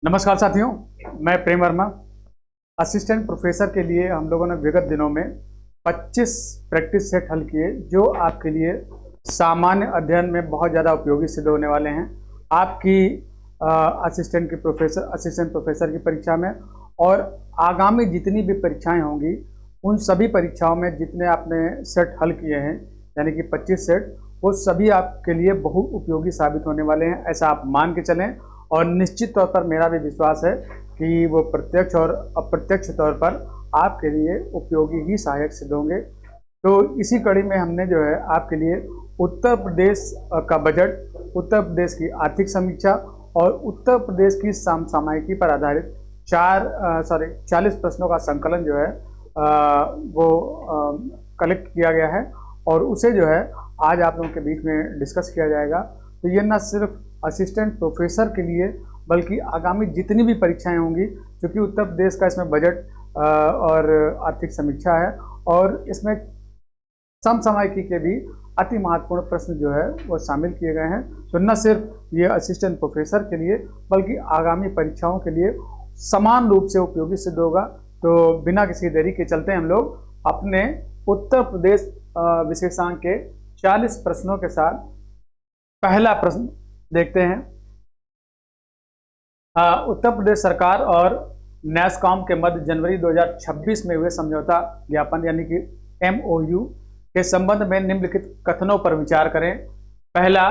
नमस्कार साथियों, मैं प्रेम वर्मा। असिस्टेंट प्रोफेसर के लिए हम लोगों ने विगत दिनों में 25 प्रैक्टिस सेट हल किए जो आपके लिए सामान्य अध्ययन में बहुत ज़्यादा उपयोगी सिद्ध होने वाले हैं आपकी असिस्टेंट प्रोफेसर की परीक्षा में। और आगामी जितनी भी परीक्षाएं होंगी उन सभी परीक्षाओं में जितने आपने सेट हल किए हैं, यानी कि 25 सेट, वो सभी आपके लिए बहुत उपयोगी साबित होने वाले हैं, ऐसा आप मान के चलें। और निश्चित तौर पर मेरा भी विश्वास है कि वो प्रत्यक्ष और अप्रत्यक्ष तौर पर आपके लिए उपयोगी ही सहायक सिद्ध होंगे। तो इसी कड़ी में हमने जो है आपके लिए उत्तर प्रदेश का बजट, उत्तर प्रदेश की आर्थिक समीक्षा और उत्तर प्रदेश की समसामयिकी पर आधारित 40 प्रश्नों का संकलन जो है वो कलेक्ट किया गया है और उसे जो है आज आप लोगों के बीच में डिस्कस किया जाएगा। तो ये न सिर्फ असिस्टेंट प्रोफेसर के लिए बल्कि आगामी जितनी भी परीक्षाएं होंगी, क्योंकि उत्तर प्रदेश का इसमें बजट और आर्थिक समीक्षा है और इसमें समसामयिकी के भी अति महत्वपूर्ण प्रश्न जो है वो शामिल किए गए हैं। तो न सिर्फ ये असिस्टेंट प्रोफेसर के लिए बल्कि आगामी परीक्षाओं के लिए समान रूप से उपयोगी सिद्ध होगा। तो बिना किसी देरी के चलते हैं हम लोग अपने उत्तर प्रदेश विशेषांक के 40 प्रश्नों के साथ। पहला प्रश्न देखते हैं। उत्तर प्रदेश सरकार और नैस्कॉम के मध्य जनवरी 2026 में हुए समझौता ज्ञापन यानी कि MOU के संबंध में निम्नलिखित कथनों पर विचार करें। पहला,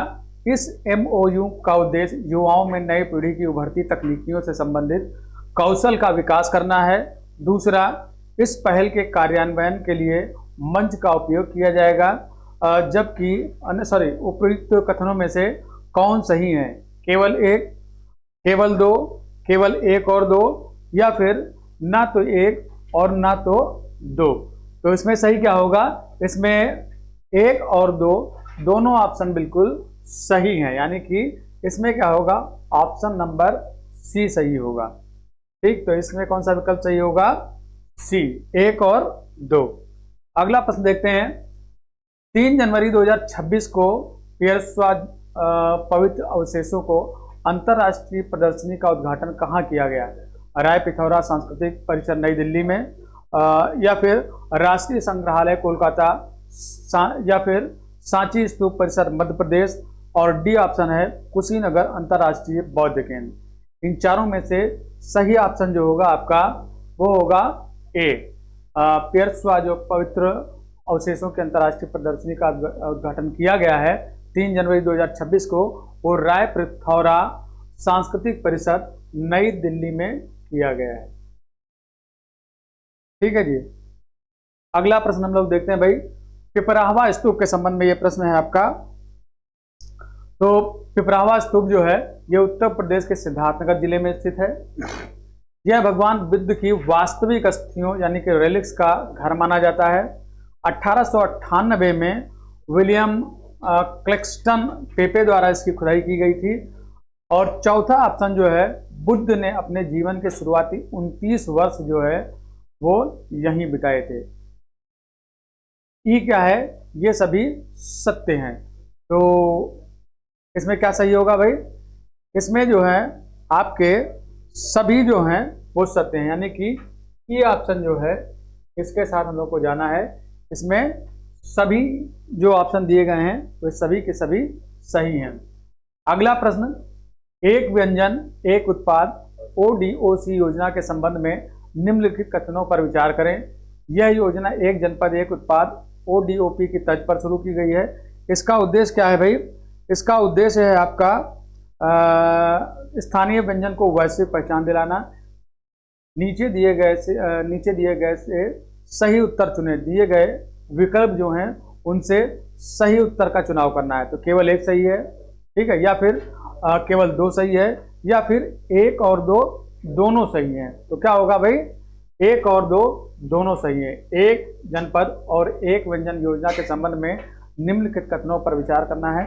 इस MOU का उद्देश्य युवाओं में नई पीढ़ी की उभरती तकनीकियों से संबंधित कौशल का विकास करना है। दूसरा, इस पहल के कार्यान्वयन के लिए मंच का उपयोग किया जाएगा। जबकि उपयुक्त कथनों में से कौन सही है? केवल एक, केवल दो, केवल एक और दो, या फिर ना तो एक और ना तो दो। तो इसमें सही क्या होगा? इसमें एक और दो दोनों ऑप्शन बिल्कुल सही हैं, यानी कि इसमें क्या होगा? ऑप्शन नंबर सी सही होगा। ठीक, तो इसमें कौन सा विकल्प सही होगा? सी, एक और दो। अगला प्रश्न देखते हैं। 3 जनवरी 2026 को पियर्सवाज पवित्र अवशेषों को अंतर्राष्ट्रीय प्रदर्शनी का उद्घाटन कहाँ किया गया? राय पिथौरा सांस्कृतिक परिसर नई दिल्ली में, या फिर राष्ट्रीय संग्रहालय कोलकाता, या फिर सांची स्तूप परिसर मध्य प्रदेश, और डी ऑप्शन है कुशीनगर अंतर्राष्ट्रीय बौद्ध केंद्र। इन चारों में से सही ऑप्शन जो होगा आपका वो होगा ए। पियर्सवाज जो पवित्र अवशेषों के अंतर्राष्ट्रीय प्रदर्शनी का उद्घाटन किया गया है 3 जनवरी 2026 को, वो राय पिथौरा सांस्कृतिक परिषद नई दिल्ली में किया गया है। ठीक है जी। अगला प्रश्न हम लोग देखते हैं भाई। पिपराहवा स्तूप के संबंध में ये प्रश्न है आपका। तो पिपराहवा स्तूप जो है ये उत्तर प्रदेश के सिद्धार्थनगर जिले में स्थित है। यह भगवान बुद्ध की वास्तविक अस्थियों यानी कि रेलिक्स का घर माना जाता है। 1898 में विलियम क्लेक्सटन पेपे द्वारा इसकी खुदाई की गई थी। और चौथा ऑप्शन जो है, बुद्ध ने अपने जीवन के शुरुआती 29 वर्ष जो है वो यहीं बिताए थे। ई क्या है? ये सभी सत्य हैं। तो इसमें क्या सही होगा भाई? इसमें जो है आपके सभी जो हैं वो सत्य हैं, यानी कि ये ऑप्शन जो है इसके साथ हम लोग को जाना है। इसमें सभी जो ऑप्शन दिए गए हैं वे सभी के सभी सही हैं। अगला प्रश्न, एक व्यंजन एक उत्पाद ODOC योजना के संबंध में निम्नलिखित कथनों पर विचार करें। यह योजना एक जनपद एक उत्पाद ODOP की तर्ज पर शुरू की गई है। इसका उद्देश्य क्या है भाई? इसका उद्देश्य है आपका स्थानीय व्यंजन को वैश्विक पहचान दिलाना। नीचे दिए गए से सही उत्तर चुने। दिए गए विकल्प जो हैं उनसे सही उत्तर का चुनाव करना है। तो केवल एक सही है, ठीक है, या फिर केवल दो सही है, या फिर एक और दो दोनों सही हैं। तो क्या होगा भाई? एक और दो दोनों सही है। एक जनपद और एक व्यंजन योजना के संबंध में निम्नलिखित कथनों पर विचार करना है।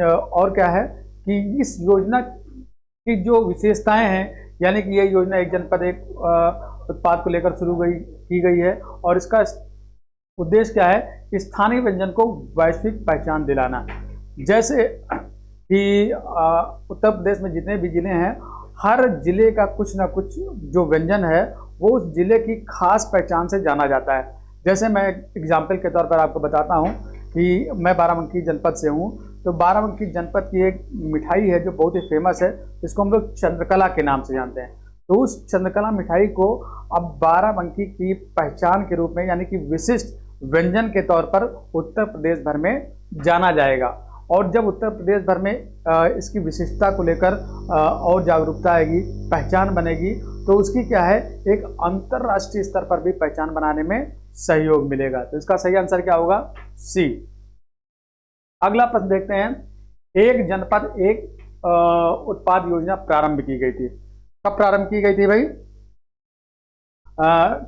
और क्या है कि इस योजना की जो विशेषताएं हैं, यानी कि ये योजना एक जनपद एक उत्पाद को लेकर शुरू की गई है और इसका उद्देश्य क्या है कि स्थानीय व्यंजन को वैश्विक पहचान दिलाना। जैसे कि उत्तर प्रदेश में जितने भी जिले हैं हर जिले का कुछ ना कुछ जो व्यंजन है वो उस जिले की खास पहचान से जाना जाता है। जैसे मैं एग्जाम्पल के तौर पर आपको बताता हूँ कि मैं बाराबंकी जनपद से हूँ, तो बाराबंकी जनपद की एक मिठाई है जो बहुत ही फेमस है, जिसको हम लोग चंद्रकला के नाम से जानते हैं। तो उस चंद्रकला मिठाई को अब बाराबंकी की पहचान के रूप में, यानी कि विशिष्ट व्यंजन के तौर पर उत्तर प्रदेश भर में जाना जाएगा। और जब उत्तर प्रदेश भर में इसकी विशिष्टता को लेकर और जागरूकता आएगी, पहचान बनेगी, तो उसकी क्या है, एक अंतर्राष्ट्रीय स्तर पर भी पहचान बनाने में सहयोग मिलेगा। तो इसका सही आंसर क्या होगा, सी। अगला प्रश्न देखते हैं, एक जनपद एक उत्पाद योजना प्रारंभ की गई थी। कब प्रारंभ की गई थी भाई?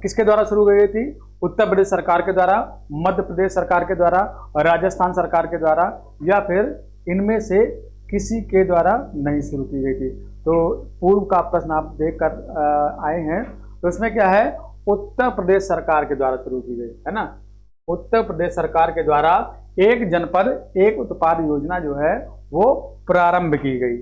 किसके द्वारा शुरू की गई थी? उत्तर प्रदेश सरकार के द्वारा, मध्य प्रदेश सरकार के द्वारा, राजस्थान सरकार के द्वारा, या फिर इनमें से किसी के द्वारा नहीं शुरू की गई थी। तो पूर्व का प्रश्न आप देख कर आए हैं, तो इसमें क्या है, उत्तर प्रदेश सरकार के द्वारा शुरू की गई है ना। उत्तर प्रदेश सरकार के द्वारा एक जनपद एक उत्पाद योजना जो है वो प्रारंभ की गई।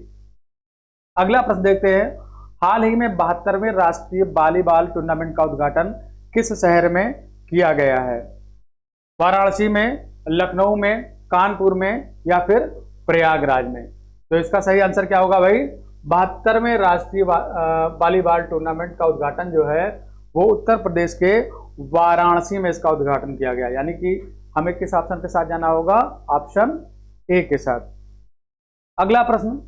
अगला प्रश्न देखते हैं, हाल ही में 72वें राष्ट्रीय वॉलीबॉल टूर्नामेंट का उद्घाटन किस शहर में किया गया है? वाराणसी में, लखनऊ में, कानपुर में, या फिर प्रयागराज में? तो इसका सही आंसर क्या होगा भाई? 72वें राष्ट्रीय वॉलीबॉल टूर्नामेंट का उद्घाटन जो है वो उत्तर प्रदेश के वाराणसी में इसका उद्घाटन किया गया। यानी कि हमें किस ऑप्शन के साथ जाना होगा? ऑप्शन ए के साथ। अगला प्रश्न,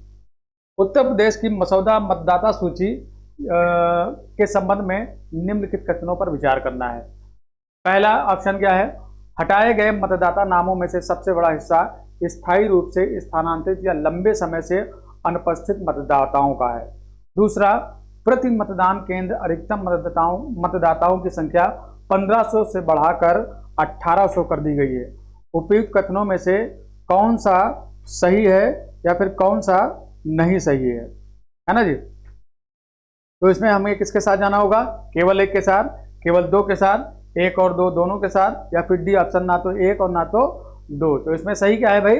उत्तर प्रदेश की मसौदा मतदाता सूची के संबंध में निम्नलिखित कथनों पर विचार करना है। पहला ऑप्शन क्या है, हटाए गए मतदाता नामों में से सबसे बड़ा हिस्सा स्थायी रूप से स्थानांतरित या लंबे समय से अनुपस्थित मतदाताओं का है। दूसरा, प्रति मतदान केंद्र अधिकतम मतदाताओं की संख्या 1500 से बढ़ाकर 1800 कर दी गई है। उपयुक्त कथनों में से कौन सा सही है या फिर कौन सा नहीं सही है ना जी? तो इसमें हमें किसके साथ जाना होगा? केवल एक के साथ, केवल दो के साथ, एक और दो दोनों के साथ, या फिर डी ऑप्शन ना तो एक और ना तो दो। तो इसमें सही क्या है भाई?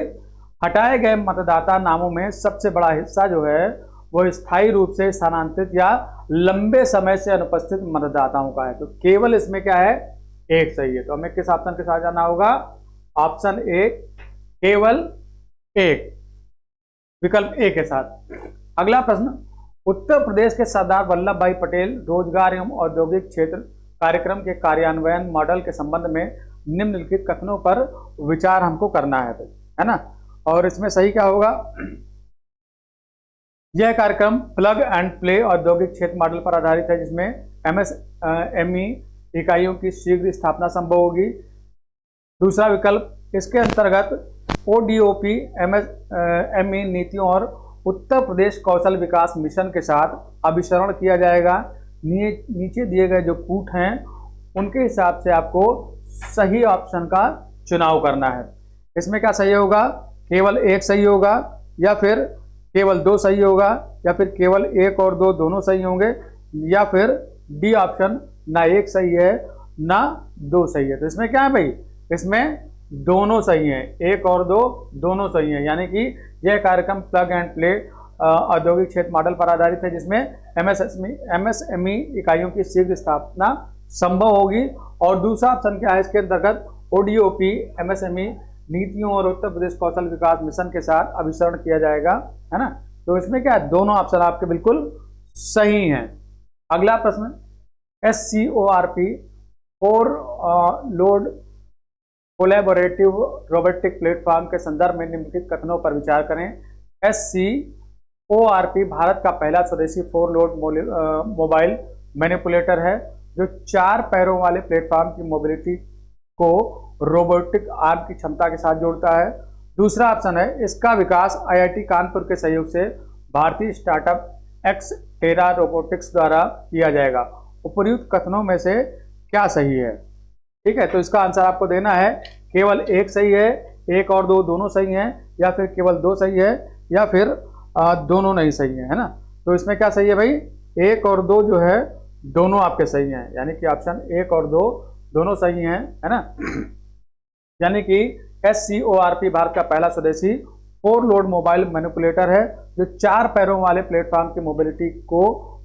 हटाए गए मतदाता नामों में सबसे बड़ा हिस्सा जो है वो स्थायी रूप से स्थानांतरित या लंबे समय से अनुपस्थित मतदाताओं का है। तो केवल इसमें क्या है? एक सही है। तो हमें किस ऑप्शन के साथ जाना होगा? ऑप्शन ए, केवल एक, विकल्प ए के साथ। अगला प्रश्न, उत्तर प्रदेश के सरदार वल्लभ भाई पटेल रोजगार एवं औद्योगिक क्षेत्र कार्यक्रम के कार्यान्वयन मॉडल के संबंध में निम्नलिखित कथनों पर विचार हमको करना है ना। और इसमें सही क्या होगा? यह कार्यक्रम प्लग एंड प्ले औद्योगिक क्षेत्र मॉडल पर आधारित है, जिसमें एमएसएमई इकाइयों की शीघ्र स्थापना संभव होगी। दूसरा विकल्प, इसके अंतर्गत ओडीओपी एमएसएमई नीतियों और उत्तर प्रदेश कौशल विकास मिशन के साथ अभिसरण किया जाएगा। नीचे दिए गए जो कूट हैं उनके हिसाब से आपको सही ऑप्शन का चुनाव करना है। इसमें क्या सही होगा? केवल एक सही होगा, या फिर केवल दो सही होगा, या फिर केवल एक और दो दोनों सही होंगे, या फिर डी ऑप्शन ना एक सही है ना दो सही है। तो इसमें क्या है भाई? इसमें दोनों सही हैं, एक और दो दोनों सही हैं। यानी कि यह कार्यक्रम प्लग एंड प्ले औद्योगिक क्षेत्र मॉडल पर आधारित है, जिसमें एमएसएमई इकाइयों की शीघ्र स्थापना संभव होगी। और दूसरा ऑप्शन क्या है? इसके अंतर्गत ओडीओपी एमएसएमई नीतियों और उत्तर प्रदेश कौशल विकास मिशन के साथ अभिसरण किया जाएगा, है ना। तो इसमें क्या है? दोनों ऑप्शन आपके बिल्कुल सही हैं। अगला प्रश्न, SCORP four load collaborative robotic platform के संदर्भ में निम्नलिखित कथनों पर विचार करें। SCORP भारत का पहला स्वदेशी फोर लोड मोबाइल मैनिपुलेटर है, जो 4 पैरों वाले प्लेटफॉर्म की मोबिलिटी को रोबोटिक आर्म की क्षमता के साथ जोड़ता है। दूसरा ऑप्शन है, इसका विकास IIT कानपुर के सहयोग से भारतीय स्टार्टअप एक्सटेरा रोबोटिक्स द्वारा किया जाएगा। उपर्युक्त कथनों में से क्या सही है? ठीक है, तो इसका आंसर आपको देना है केवल एक सही है, एक और दो दोनों सही हैं, या फिर केवल दो सही है, या फिर दोनों नहीं सही है ना। तो इसमें क्या सही है भाई? एक और दो जो है दोनों आपके सही हैं, यानी कि ऑप्शन एक और दो दोनों सही हैं, है ना। यानी कि SCORP भारत का पहला स्वदेशी फोर लोड मोबाइल मैनिपुलेटर है जो 4 पैरों वाले प्लेटफॉर्म की मोबिलिटी को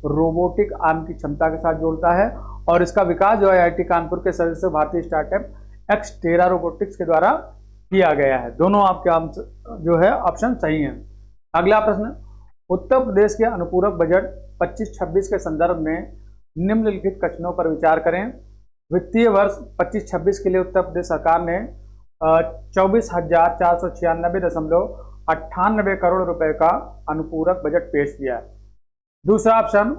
रोबोटिक आर्म की क्षमता के साथ जोड़ता है। और इसका विकास जो है आईआईटी कानपुर के सदस्य भारतीय स्टार्टअप एक्सटेरा रोबोटिक्स के द्वारा किया गया है। दोनों आपके जो है ऑप्शन सही हैं। अगला प्रश्न, उत्तर प्रदेश के अनुपूरक बजट 25-26 के संदर्भ में निम्नलिखित कथनों पर विचार करें। वित्तीय वर्ष 25-26 के लिए उत्तर प्रदेश सरकार ने 24,496.98 करोड़ रुपए का अनुपूरक बजट पेश किया है। दूसरा ऑप्शन,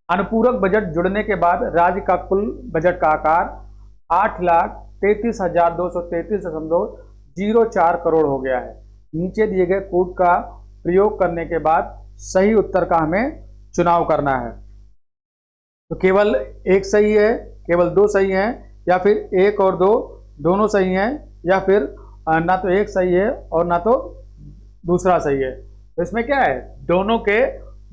अनुपूरक बजट जुड़ने के बाद राज्य का कुल बजट का आकार 8,33,233.04 करोड़ हो गया है। नीचे दिए गए कोड का प्रयोग करने के बाद सही उत्तर का हमें चुनाव करना है। तो केवल एक सही है, केवल दो सही हैं, या फिर एक और दो दोनों सही हैं, या फिर ना तो एक सही है और ना तो दूसरा सही है। तो इसमें क्या है, दोनों के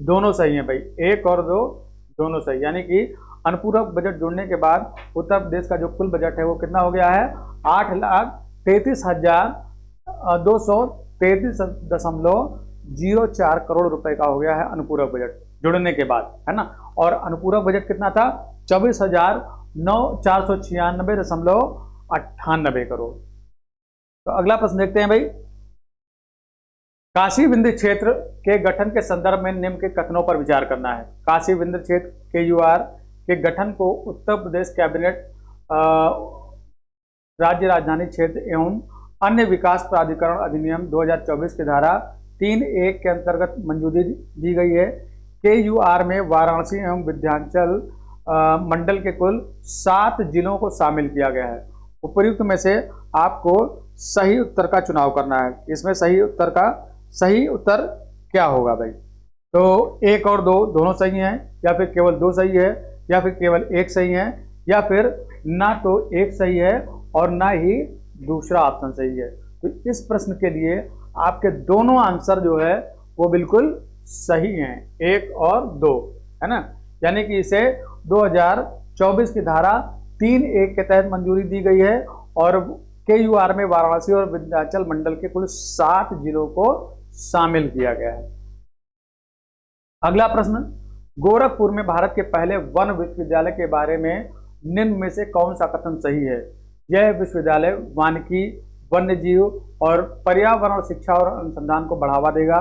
दोनों सही हैं भाई, एक और दो दोनों सही। यानी कि अनुपूरक बजट जुड़ने के बाद उत्तर प्रदेश का जो कुल बजट है वो कितना हो गया है, 8,33,233.04 करोड़ रुपए का हो गया है अनुपूरक बजट जुड़ने के बाद, है ना। और अनुपूरक बजट कितना था, 24,496.98 करोड़। तो अगला प्रश्न देखते हैं भाई, काशी विंध्य क्षेत्र के गठन के संदर्भ में निम्न के कथनों पर विचार करना है। काशी विंध्य क्षेत्र KUR के गठन को उत्तर प्रदेश कैबिनेट राज्य राजधानी क्षेत्र एवं अन्य विकास प्राधिकरण अधिनियम 2024 की धारा 3(1) के अंतर्गत मंजूरी दी गई है। KUR में वाराणसी एवं विंध्याचल मंडल के कुल 7 जिलों को शामिल किया गया है। उपर्युक्त में से आपको सही उत्तर का चुनाव करना है। इसमें सही उत्तर क्या होगा भाई। तो एक और दो दोनों सही हैं, या फिर केवल दो सही है, या फिर केवल एक सही है, या फिर ना तो एक सही है और ना ही दूसरा ऑप्शन सही है। तो इस प्रश्न के लिए आपके दोनों आंसर जो है वो बिल्कुल सही हैं, एक और दो, है ना। यानी कि इसे 2024 की धारा 3(1) के तहत मंजूरी दी गई है और KUR में वाराणसी और विंध्याचल मंडल के कुल 7 जिलों को शामिल किया गया है। अगला प्रश्न, गोरखपुर में भारत के पहले वन विश्वविद्यालय के बारे में निम्न में से कौन सा कथन सही है। यह विश्वविद्यालय वानिकी, वन्यजीव और पर्यावरण शिक्षा और अनुसंधान को बढ़ावा देगा।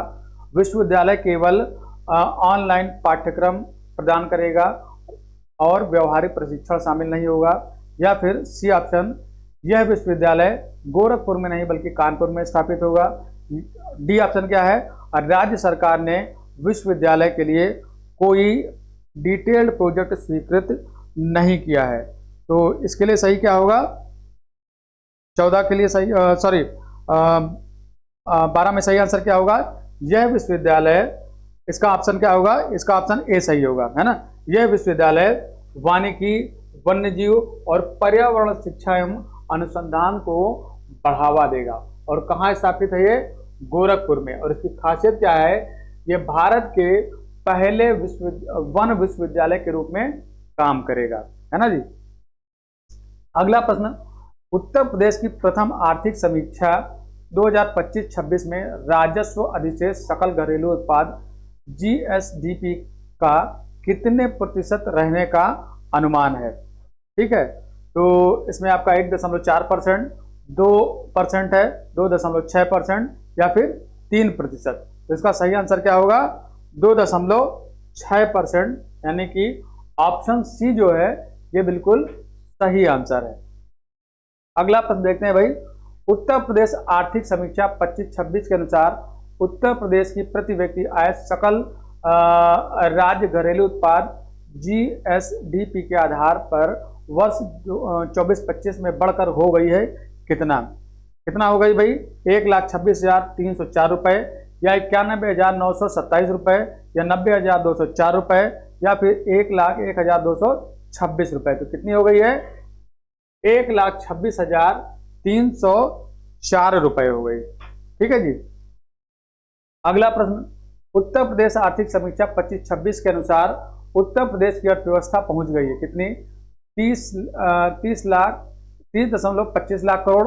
विश्वविद्यालय केवल ऑनलाइन पाठ्यक्रम प्रदान करेगा और व्यवहारिक प्रशिक्षण शामिल नहीं होगा। या फिर सी ऑप्शन, यह विश्वविद्यालय गोरखपुर में नहीं बल्कि कानपुर में स्थापित होगा। डी ऑप्शन क्या है, राज्य सरकार ने विश्वविद्यालय के लिए कोई डिटेल्ड प्रोजेक्ट स्वीकृत नहीं किया है। तो इसके लिए सही क्या होगा, 14 के लिए सही 12 में सही आंसर क्या होगा, यह विश्वविद्यालय, इसका ऑप्शन क्या होगा, इसका ऑप्शन ए सही होगा, है ना। यह विश्वविद्यालय वानिकी, वन्यजीव और पर्यावरण शिक्षा एवं अनुसंधान को बढ़ावा देगा। और कहाँ स्थापित है ये, गोरखपुर में। और इसकी खासियत क्या है, ये भारत के पहले वन विश्वविद्यालय के रूप में काम करेगा, है ना जी। अगला प्रश्न, उत्तर प्रदेश की प्रथम आर्थिक समीक्षा 2025-26 में राजस्व अधिशेष सकल घरेलू उत्पाद GSDP का कितने प्रतिशत रहने का अनुमान है। ठीक है, तो इसमें आपका 1.4%, 2% है, 2.6% या फिर 3%। तो इसका सही आंसर क्या होगा, 2.6%, यानी कि ऑप्शन सी जो है ये बिल्कुल सही आंसर है। अगला प्रश्न देखते हैं भाई, उत्तर प्रदेश आर्थिक समीक्षा 25-26 के अनुसार उत्तर प्रदेश की प्रति व्यक्ति आय सकल राज्य घरेलू उत्पाद GSDP के आधार पर वर्ष 24-25 में बढ़कर हो गई है कितना हो गई भाई, 1,26,304 रुपए, या 91,927 रुपए, या 90,204 रुपए, या फिर 1,01,226 रुपए। तो कितनी हो गई है, 1,26,304 रुपए हो गई। ठीक है जी। अगला प्रश्न, उत्तर प्रदेश आर्थिक समीक्षा 25-26 के अनुसार उत्तर प्रदेश की अर्थव्यवस्था पहुंच गई है कितनी, 30.25 लाख करोड़,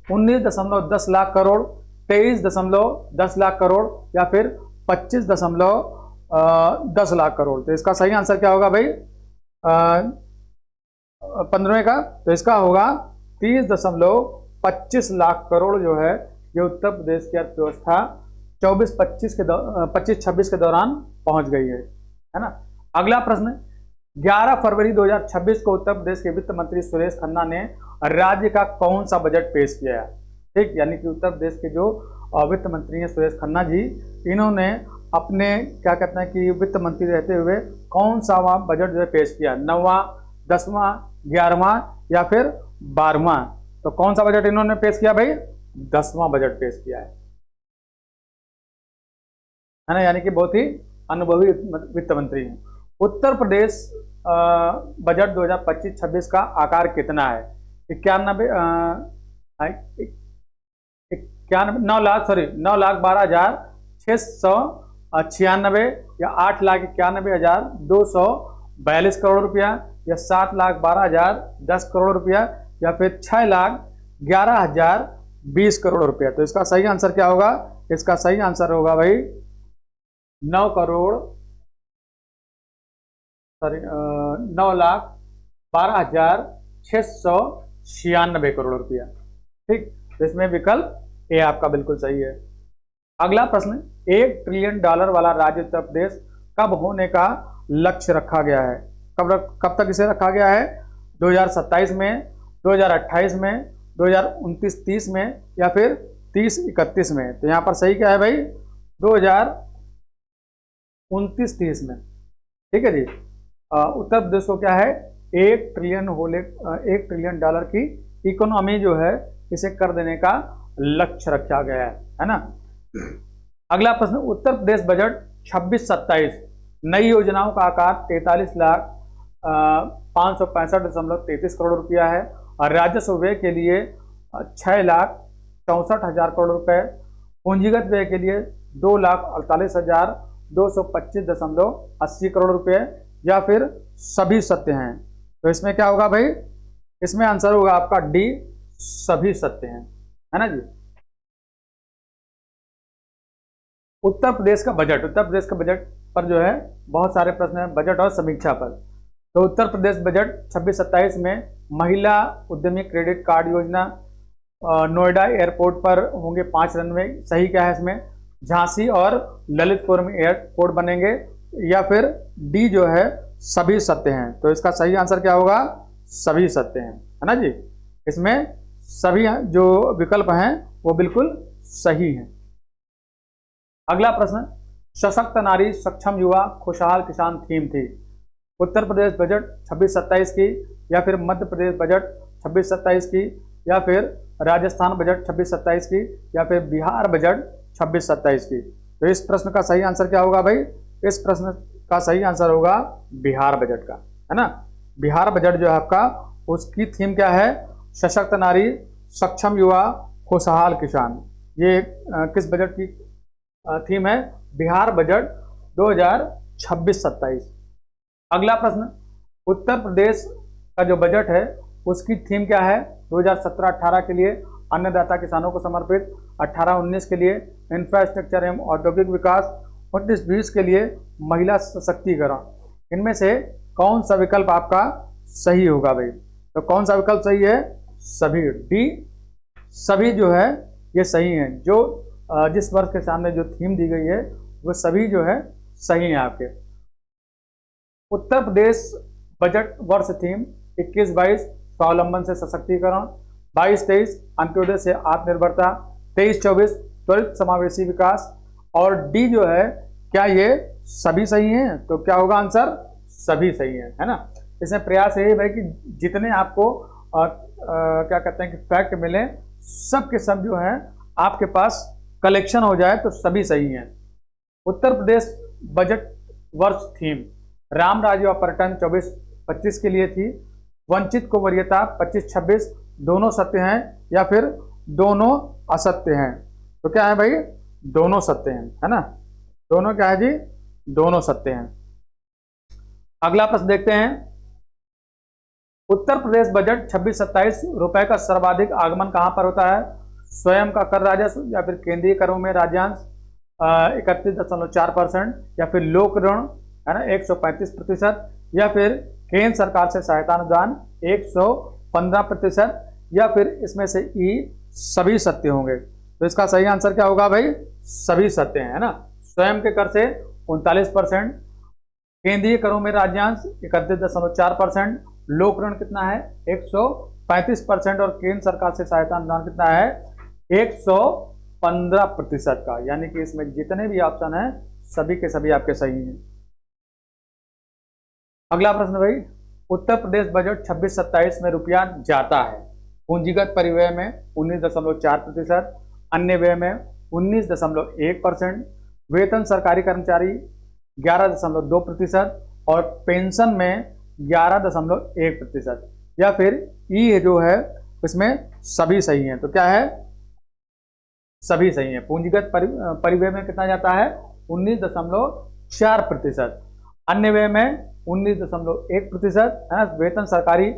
19.10 लाख करोड़, 23.10 लाख करोड़ या फिर 25.10 लाख करोड़। तो इसका सही आंसर क्या होगा भाई 15वें का? तो इसका होगा 30.25 लाख करोड़ जो है ये उत्तर प्रदेश की अर्थव्यवस्था 25-26 के दौरान पहुंच गई है ना। अगला प्रश्न, 11 फरवरी 2026 को उत्तर प्रदेश के वित्त मंत्री सुरेश खन्ना ने राज्य का कौन सा बजट पेश किया है? ठीक, यानी कि उत्तर प्रदेश के जो वित्त मंत्री हैं सुरेश खन्ना जी, इन्होंने अपने क्या कहते हैं कि वित्त मंत्री रहते हुए कौन सा बजट जो है पेश किया? 9वां, 10वां, 11वां या फिर 12वां? तो कौन सा बजट इन्होंने पेश किया भाई? 10वां बजट पेश किया है ना, यानी कि बहुत ही अनुभवी वित्त मंत्री हैं। उत्तर प्रदेश बजट 2025-26 का आकार कितना है? 9,12,696 या 8,91,242 करोड़ रुपया या 7,12,010 करोड़ रुपया या फिर 6,11,020 करोड़ रुपया। तो इसका सही आंसर क्या होगा? इसका सही आंसर होगा भाई 9,12,696 करोड़ रुपया। ठीक, तो इसमें विकल्प ए आपका बिल्कुल सही है। अगला प्रश्न, $1 ट्रिलियन वाला राज्य उत्तर प्रदेश कब होने का लक्ष्य रखा गया है? कब तक इसे रखा गया है? 2027 में, 2028 में, 2029-30 में या फिर 30-31 में? तो यहाँ पर सही क्या है भाई? 2029-30 में। ठीक है जी। उत्तर प्रदेश को क्या है? $1 ट्रिलियन की इकोनॉमी जो है इसे कर देने का लक्ष्य रखा गया है ना। अगला प्रश्न, उत्तर प्रदेश बजट 26-27 नई योजनाओं का आकार 43,565.33 करोड़ रुपया है और राजस्व व्यय के लिए 6,64,000 करोड़ रुपए, पूंजीगत व्यय के लिए 2,48,225.80 करोड़ रुपए या फिर सभी सत्य हैं? तो इसमें क्या होगा भाई? इसमें आंसर होगा आपका डी, सभी सत्य हैं, है ना जी। उत्तर प्रदेश का बजट पर जो है बहुत सारे प्रश्न हैं बजट और समीक्षा पर। तो उत्तर प्रदेश बजट 26-27 में महिला उद्यमी क्रेडिट कार्ड योजना, नोएडा एयरपोर्ट पर होंगे 5 रनवे, सही क्या है इसमें? झांसी और ललितपुर में एयरपोर्ट बनेंगे या फिर डी जो है सभी सत्य हैं? तो इसका सही आंसर क्या होगा? सभी सत्य हैं, है ना जी। इसमें सभी जो विकल्प हैं वो बिल्कुल सही हैं। अगला प्रश्न, सशक्त नारी सक्षम युवा खुशहाल किसान थीम थी उत्तर प्रदेश बजट 26-27 की या फिर मध्य प्रदेश बजट 26-27 की या फिर राजस्थान बजट 26-27 की या फिर बिहार बजट 26-27 की? तो इस प्रश्न का सही आंसर क्या होगा भाई? इस प्रश्न का सही आंसर होगा बिहार बजट का, है ना। बिहार बजट जो है आपका, उसकी थीम क्या है? सशक्त नारी सक्षम युवा खुशहाल किसान। ये किस बजट की थीम है? बिहार बजट 2026-27। अगला प्रश्न, उत्तर प्रदेश का जो बजट है उसकी थीम क्या है? 2017-18 के लिए अन्नदाता किसानों को समर्पित, 18-19 के लिए इंफ्रास्ट्रक्चर एवं औद्योगिक विकास, 19-20 के लिए महिला सशक्तिकरण। इनमें से कौन सा विकल्प आपका सही होगा भाई? तो कौन सा विकल्प सही है? सभी, डी, सभी जो है ये सही है। जो जिस वर्ष के सामने जो थीम दी गई है वो सभी जो है सही है आपके। उत्तर प्रदेश बजट वर्ष थीम 21-22 स्वावलंबन से सशक्तिकरण, 22-23 अंत्योदय से आत्मनिर्भरता, 23-24 त्वरित समावेशी विकास और डी जो है क्या ये सभी सही हैं? तो क्या होगा आंसर? सभी सही है ना। इसमें प्रयास यही है कि जितने आपको क्या कहते हैं कि फैक्ट मिले सब के सब जो है आपके पास कलेक्शन हो जाए तो सभी सही हैं। उत्तर प्रदेश बजट वर्ष थीम राम राज्य और पर्यटन 24-25 के लिए थी, वंचित को वरीयता 25-26 दोनों सत्य हैं या फिर दोनों असत्य हैं? तो क्या है भाई? दोनों सत्य हैं, है ना। दोनों क्या है जी? दोनों सत्य हैं। अगला प्रश्न देखते हैं, उत्तर प्रदेश बजट 26-27 रुपए का सर्वाधिक आगमन कहां पर होता है? स्वयं का कर राजस्व या फिर केंद्रीय करों में राज्यांश 31.4%, या फिर लोक ऋण है ना 135%, या फिर केंद्र सरकार से सहायता अनुदान 115%, या फिर इसमें से ई सभी सत्य होंगे। तो इसका सही आंसर क्या होगा भाई? सभी सत्य हैं, है ना। स्वयं के कर से 39%, केंद्रीय करों में राज्यांश 31.4%, लोक ऋण कितना है 135%, और केंद्र सरकार से सहायता अनुदान कितना है 115% का। यानी कि इसमें जितने भी ऑप्शन है सभी के सभी आपके सही हैं। अगला प्रश्न भाई, उत्तर प्रदेश बजट 26-27 में रुपया जाता है पूंजीगत परिव्यय में 19.4%, अन्य व्यय में 19.1%, वेतन सरकारी कर्मचारी 11.2%, और पेंशन में 11.1%, या फिर ई जो है इसमें सभी सही हैं। तो क्या है? सभी सही हैं। पूंजीगत परिव्यय में कितना जाता है 19.4%, अन्य व्यय में 19.1% है ना, वेतन सरकारी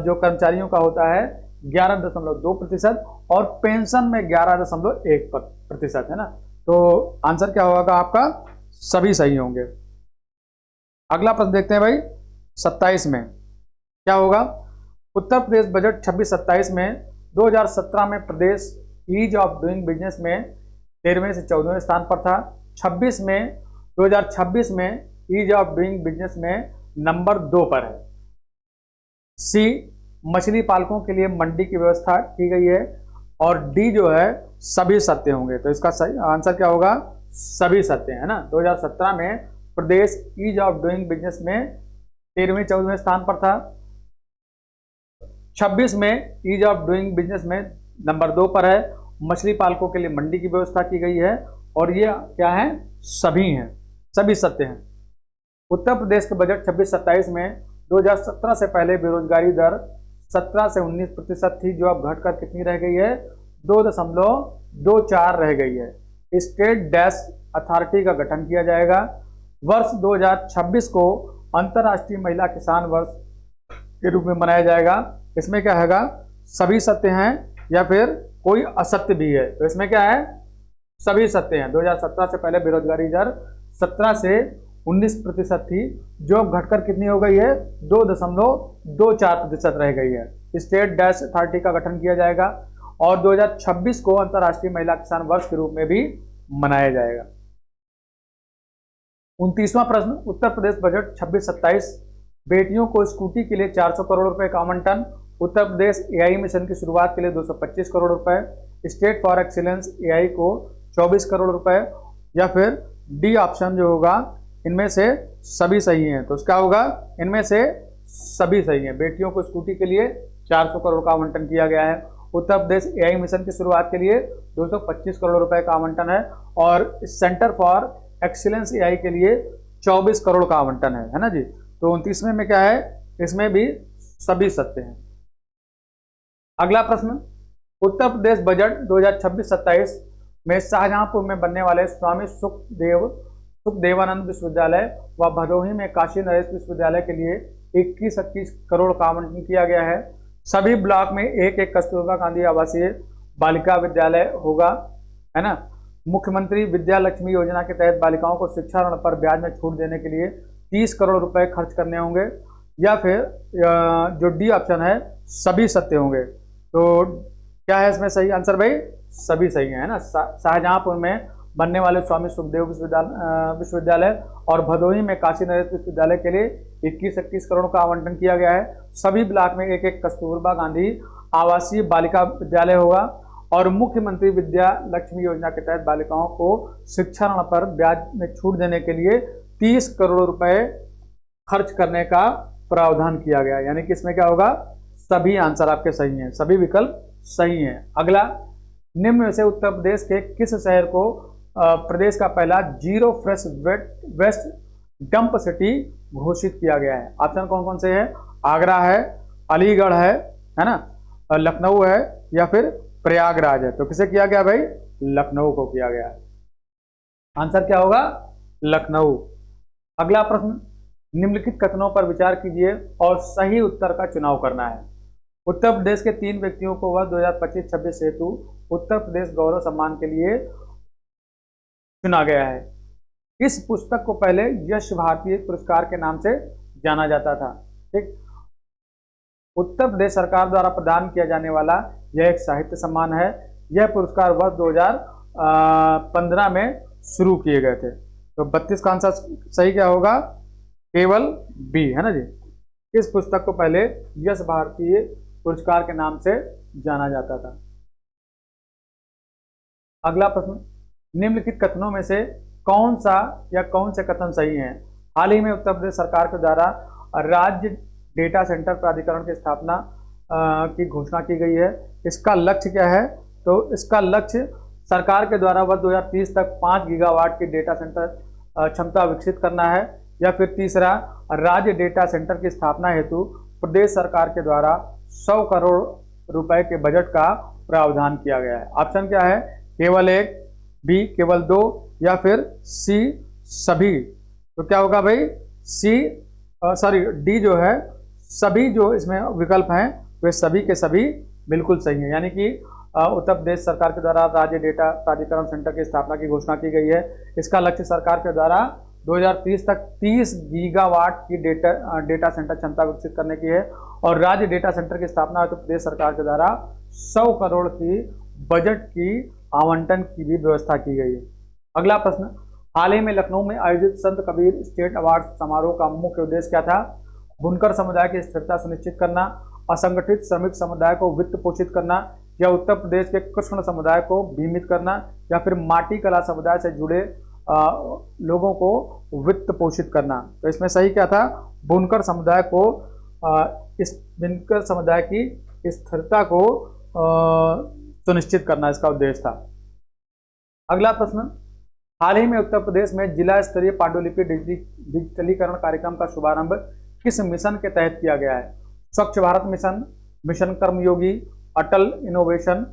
जो कर्मचारियों का होता है 11.2%, और पेंशन में 11.1% है ना। तो आंसर क्या होगा आपका? सभी सही होंगे। अगला प्रश्न देखते हैं भाई 27 में क्या होगा। उत्तर प्रदेश बजट 26-27 में 2017 में प्रदेश ईज ऑफ डूइंग बिजनेस में 13वें से 14वें स्थान पर था। 2026 में ईज ऑफ डूइंग बिजनेस में नंबर 2 पर है। सी, मछली पालकों के लिए मंडी की व्यवस्था की गई है, और डी जो है सभी सत्य होंगे। तो इसका सही आंसर क्या होगा? सभी सत्य है ना। 2017 में प्रदेश ईज ऑफ डूइंग बिजनेस में 13वें-14वें स्थान पर था। 26 में ईज ऑफ डूइंग बिजनेस में नंबर 2 पर है। मछली पालकों के लिए मंडी की व्यवस्था की गई है, और ये क्या है? सभी हैं, सभी सत्य हैं। उत्तर प्रदेश के बजट 26-27 में 2017 से पहले बेरोजगारी दर 17 से 19% थी, जो अब घटकर कितनी रह गई है? 2.24 रह गई है। स्टेट डैश अथॉरिटी का गठन किया जाएगा। वर्ष 2026 को अंतर्राष्ट्रीय महिला किसान वर्ष के रूप में मनाया जाएगा। इसमें क्या हैगा? सभी सत्य हैं या फिर कोई असत्य भी है? तो इसमें क्या है? सभी सत्य हैं। 2017 से पहले बेरोजगारी दर 17 से 19% थी, जो अब घटकर कितनी हो गई है? 2.24% रह गई है। स्टेट डैश अथॉरिटी का गठन किया जाएगा, और 2026 को अंतर्राष्ट्रीय महिला किसान वर्ष के रूप में भी मनाया जाएगा। 29वां प्रश्न, उत्तर प्रदेश बजट 26-27 बेटियों को स्कूटी के लिए 400 करोड़ रुपए का आवंटन। उत्तर प्रदेश एआई मिशन की शुरुआत के लिए 225 करोड़ रुपए। स्टेट फॉर एक्सीलेंस एआई को 24 करोड़ रुपए, या फिर डी ऑप्शन जो होगा इनमें से सभी सही हैं। तो क्या होगा? इनमें से सभी सही हैं। बेटियों को स्कूटी के लिए 400 करोड़ का आवंटन किया गया है। उत्तर प्रदेश एआई मिशन की शुरुआत के लिए 225 करोड़ रुपए का आवंटन है, और सेंटर फॉर एक्सीलेंस एआई के लिए 24 करोड़ का आवंटन है ना जी। तो 29वें में क्या है? इसमें भी सभी सत्य हैं। अगला प्रश्न, उत्तर प्रदेश बजट 2026-27 में शाहजहांपुर में बनने वाले स्वामी सुखदेवानंद विश्वविद्यालय व भदोही में काशी नरेश विश्वविद्यालय के लिए 21-21 करोड़ का आवंटन किया गया है। सभी ब्लॉक में एक एक कस्तूरबा गांधी आवासीय बालिका विद्यालय होगा, है ना। मुख्यमंत्री विद्या लक्ष्मी योजना के तहत बालिकाओं को शिक्षा ऋण पर ब्याज में छूट देने के लिए 30 करोड़ रुपए खर्च करने होंगे, या फिर जो डी ऑप्शन है सभी सत्य होंगे। तो क्या है इसमें सही आंसर भाई? सभी सही है ना। शाहजहांपुर में बनने वाले स्वामी सुखदेव विश्वविद्यालय और भदोही में काशी नरेश विश्वविद्यालय के लिए 21-21 करोड़ का आवंटन किया गया है। सभी ब्लॉक में एक एक कस्तूरबा गांधी आवासीय बालिका विद्यालय होगा, और मुख्यमंत्री विद्या लक्ष्मी योजना के तहत बालिकाओं को शिक्षा ऋण पर ब्याज में छूट देने के लिए 30 करोड़ रुपए खर्च करने का प्रावधान किया गया। यानी कि इसमें क्या होगा? सभी आंसर आपके सही हैं, सभी विकल्प सही हैं। अगला, निम्न में से उत्तर प्रदेश के किस शहर को प्रदेश का पहला zero fresh waste dump city घोषित किया गया है? ऑप्शन कौन कौन से हैं? आगरा है, अलीगढ़ है ना, लखनऊ है, या फिर प्रयागराज है। तो किसे किया गया भाई? लखनऊ को किया गया है। आंसर क्या होगा? लखनऊ। अगला प्रश्न, निम्नलिखित कथनों पर विचार कीजिए और सही उत्तर का चुनाव करना है। उत्तर प्रदेश के 3 व्यक्तियों को वर्ष 2025-26 हेतु उत्तर प्रदेश गौरव सम्मान के लिए चुना गया है। इस पुस्तक को पहले यश भारतीय पुरस्कार के नाम से जाना जाता था। ठीक, उत्तर प्रदेश सरकार द्वारा प्रदान किया जाने वाला यह एक साहित्य सम्मान है। यह पुरस्कार वर्ष 2015 में शुरू किए गए थे। तो 32 का आंसर सही क्या होगा? केवल बी, है ना जी। इस पुस्तक को पहले यश भारतीय पुरस्कार के नाम से जाना जाता था। अगला प्रश्न, निम्नलिखित कथनों में से कौन सा या कौन से कथन सही हैं? हाल ही में उत्तर प्रदेश सरकार के द्वारा राज्य डेटा सेंटर प्राधिकरण की स्थापना की घोषणा की गई है। इसका लक्ष्य क्या है? तो इसका लक्ष्य सरकार के द्वारा वर्ष 2030 तक 5 गीगावाट की डेटा सेंटर क्षमता विकसित करना है। या फिर तीसरा, राज्य डेटा सेंटर की स्थापना हेतु प्रदेश सरकार के द्वारा 100 करोड़ रुपए के बजट का प्रावधान किया गया है। ऑप्शन क्या है? केवल एक, बी केवल दो, या फिर सी सभी। तो क्या होगा भाई? सी डी जो है, सभी जो इसमें विकल्प हैं वे सभी के सभी बिल्कुल सही हैं। यानी कि उत्तर प्रदेश सरकार के द्वारा राज्य डेटा प्राधिकरण सेंटर की स्थापना की घोषणा की गई है। इसका लक्ष्य सरकार के द्वारा 2030 तक 30 गीगावाट की डेटा सेंटर क्षमता विकसित करने की है। और राज्य डेटा सेंटर की स्थापना हेतु प्रदेश सरकार के द्वारा 100 करोड़ की बजट की आवंटन की भी व्यवस्था की गई है। अगला प्रश्न, हाल ही में लखनऊ में आयोजित संत कबीर स्टेट अवार्ड समारोह का मुख्य उद्देश्य क्या था? बुनकर समुदाय की स्थिरता सुनिश्चित करना, असंगठित श्रमिक समुदाय को वित्त पोषित करना, या उत्तर प्रदेश के कृष्ण समुदाय को बीमित करना, या फिर माटी कला समुदाय से जुड़े लोगों को वित्त पोषित करना। तो इसमें सही क्या था? बुनकर समुदाय को इस बुनकर समुदाय की स्थिरता को सुनिश्चित करना इसका उद्देश्य था। अगला प्रश्न, हाल ही में उत्तर प्रदेश में जिला स्तरीय पांडुलिपि डिजिटलीकरण कार्यक्रम का शुभारंभ किस मिशन के तहत किया गया है? स्वच्छ भारत मिशन, मिशन कर्मयोगी, अटल इनोवेशन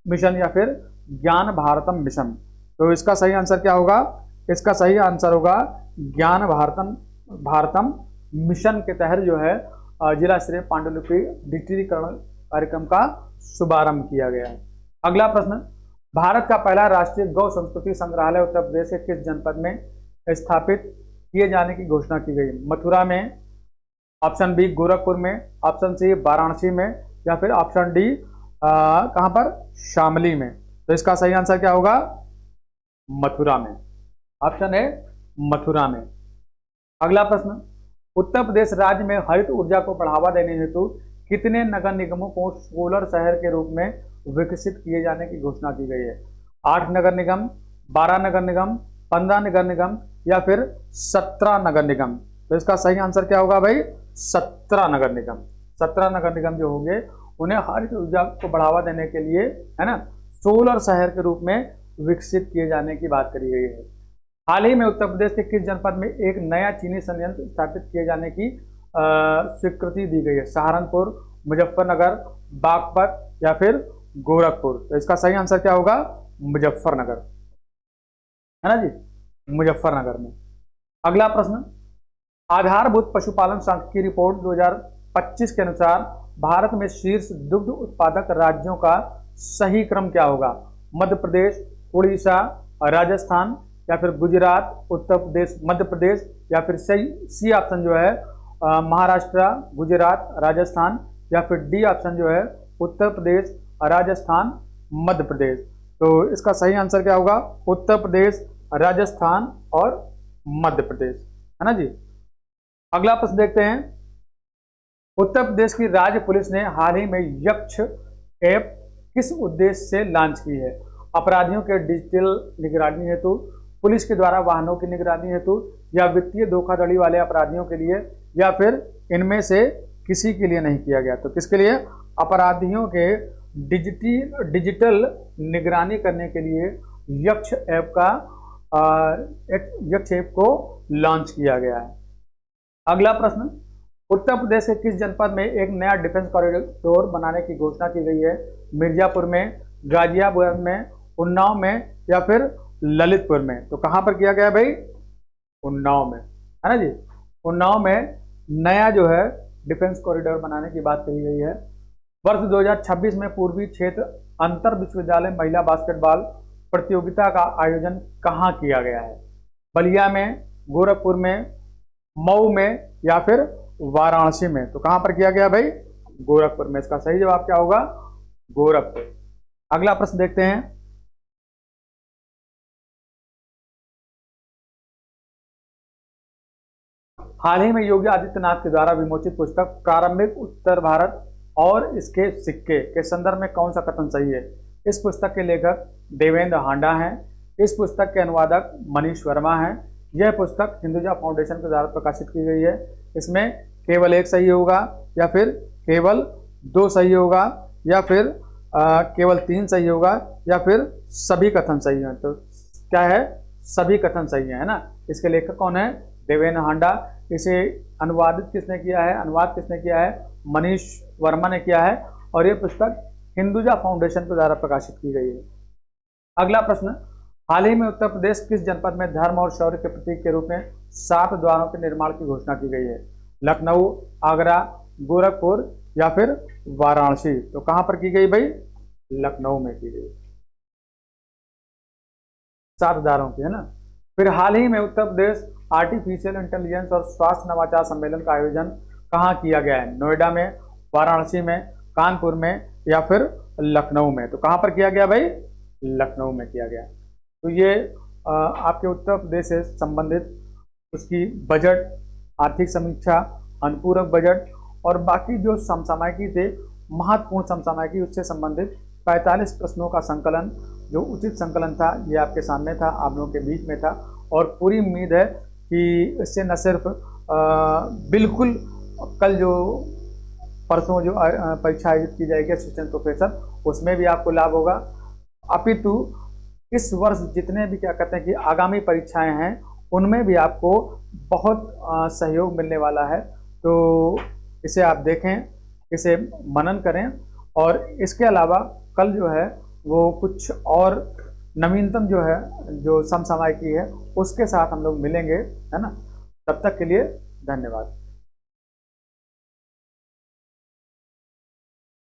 मिशन, या फिर ज्ञान भारतम मिशन। तो इसका सही आंसर क्या होगा? इसका सही आंसर होगा ज्ञान भारतम मिशन के तहत जो है जिला स्तरीय पांडुलिपि डिजिटलीकरण कार्यक्रम का शुभारंभ किया गया है। अगला प्रश्न, भारत का पहला राष्ट्रीय गौ संस्कृति संग्रहालय उत्तर प्रदेश के किस जनपद में स्थापित किए जाने की घोषणा की गई? मथुरा में, ऑप्शन बी गोरखपुर में, ऑप्शन सी वाराणसी में, या फिर ऑप्शन डी कहां पर? शामली में। तो इसका सही आंसर क्या होगा? मथुरा में। ऑप्शन है मथुरा में। अगला प्रश्न, उत्तर प्रदेश राज्य में हरित ऊर्जा को बढ़ावा देने हेतु कितने नगर निगमों को सोलर शहर के रूप में विकसित किए जाने की घोषणा की गई है? 8 नगर निगम, 12 नगर निगम, 15 नगर निगम, या फिर 17 नगर निगम। तो इसका सही आंसर क्या होगा भाई? 17 नगर निगम। 17 नगर निगम जो होंगे उन्हें हरित ऊर्जा को बढ़ावा देने के लिए, है ना, सोलर शहर के रूप में विकसित किए जाने की बात करी गई है। हाल ही में उत्तर प्रदेश के किस जनपद में एक नया चीनी संयंत्र स्थापित किए जाने की स्वीकृति दी गई है? सहारनपुर, मुजफ्फरनगर, बागपत, या फिर गोरखपुर। तो इसका सही आंसर क्या होगा? मुजफ्फरनगर, है ना जी, मुजफ्फरनगर में। अगला प्रश्न, आधारभूत पशुपालन सांख्यिकी रिपोर्ट 2025 के अनुसार भारत में शीर्ष दुग्ध उत्पादक राज्यों का सही क्रम क्या होगा? मध्य प्रदेश, उड़ीसा, राजस्थान, या फिर गुजरात, उत्तर प्रदेश, मध्य प्रदेश, या फिर सी ऑप्शन जो है महाराष्ट्र, गुजरात, राजस्थान, या फिर डी ऑप्शन जो है उत्तर प्रदेश, राजस्थान, मध्य प्रदेश। तो इसका सही आंसर क्या होगा? उत्तर प्रदेश, राजस्थान और मध्य प्रदेश, है ना जी। अगला प्रश्न देखते हैं, उत्तर प्रदेश की राज्य पुलिस ने हाल ही में यक्ष ऐप किस उद्देश्य से लॉन्च की है? अपराधियों के डिजिटल निगरानी हेतु, पुलिस के द्वारा वाहनों की निगरानी हेतु, या वित्तीय धोखाधड़ी वाले अपराधियों के लिए, या फिर इनमें से किसी के लिए नहीं किया गया? तो किसके लिए? अपराधियों के डिजिटल निगरानी करने के लिए यक्ष ऐप को लॉन्च किया गया है। अगला प्रश्न, उत्तर प्रदेश के किस जनपद में एक नया डिफेंस कॉरिडोर बनाने की घोषणा की गई है? मिर्जापुर में, गाजियाबाद में, उन्नाव में, या फिर ललितपुर में? तो कहां पर किया गया भाई? उन्नाव में, है ना जी। उन्नाव में नया जो है डिफेंस कॉरिडोर बनाने की बात कही गई है। वर्ष 2026 में पूर्वी क्षेत्र अंतर विश्वविद्यालय महिला बास्केटबॉल प्रतियोगिता का आयोजन कहाँ किया गया है? बलिया में, गोरखपुर में, मऊ में या फिर वाराणसी में? तो कहां पर किया गया भाई? गोरखपुर में। इसका सही जवाब क्या होगा? गोरखपुर। अगला प्रश्न देखते हैं। हाल ही में योगी आदित्यनाथ के द्वारा विमोचित पुस्तक प्रारंभिक उत्तर भारत और इसके सिक्के के संदर्भ में कौन सा कथन सही है? इस पुस्तक के लेखक देवेंद्र हांडा हैं। इस पुस्तक के अनुवादक मनीष वर्मा हैं। यह पुस्तक हिंदुजा फाउंडेशन के द्वारा प्रकाशित की गई है। इसमें केवल एक सही होगा या फिर केवल दो सही होगा या फिर केवल तीन सही होगा या फिर सभी कथन सही हैं? तो क्या है? सभी कथन सही है ना। इसके लेखक कौन है? देवेंद्र हांडा। इसे अनुवादित किसने किया है? अनुवाद किसने किया है? मनीष वर्मा ने किया है। और यह पुस्तक हिंदुजा फाउंडेशन के द्वारा प्रकाशित की गई है। अगला प्रश्न, हाल ही में उत्तर प्रदेश किस जनपद में धर्म और शौर्य के प्रतीक के रूप में 7 द्वारों के निर्माण की घोषणा की गई है? लखनऊ, आगरा, गोरखपुर या फिर वाराणसी? तो कहां पर की गई भाई? लखनऊ में की गई। 7 द्वारों की है ना। फिर हाल ही में उत्तर प्रदेश आर्टिफिशियल इंटेलिजेंस और स्वास्थ्य नवाचार सम्मेलन का आयोजन कहाँ किया गया है? नोएडा में, वाराणसी में, कानपुर में या फिर लखनऊ में? तो कहां पर किया गया भाई? लखनऊ में किया गया। तो ये आपके उत्तर प्रदेश से संबंधित उसकी बजट, आर्थिक समीक्षा, अनुपूरक बजट और बाकी जो समसामयिकी थे, महत्वपूर्ण समसामयिकी, उससे संबंधित 45 प्रश्नों का संकलन, जो उचित संकलन था, ये आपके सामने था, आप लोगों के बीच में था। और पूरी उम्मीद है कि इससे न सिर्फ बिल्कुल कल जो परसों जो परीक्षा आयोजित की जाएगी असिस्टेंट प्रोफेसर, उसमें भी आपको लाभ होगा, अपितु इस वर्ष जितने भी क्या कहते हैं कि आगामी परीक्षाएं हैं, उनमें भी आपको बहुत सहयोग मिलने वाला है। तो इसे आप देखें, इसे मनन करें। और इसके अलावा कल जो है वो कुछ और नवीनतम जो है, जो समसामयिकी है, उसके साथ हम लोग मिलेंगे, है ना। तब तक के लिए धन्यवाद।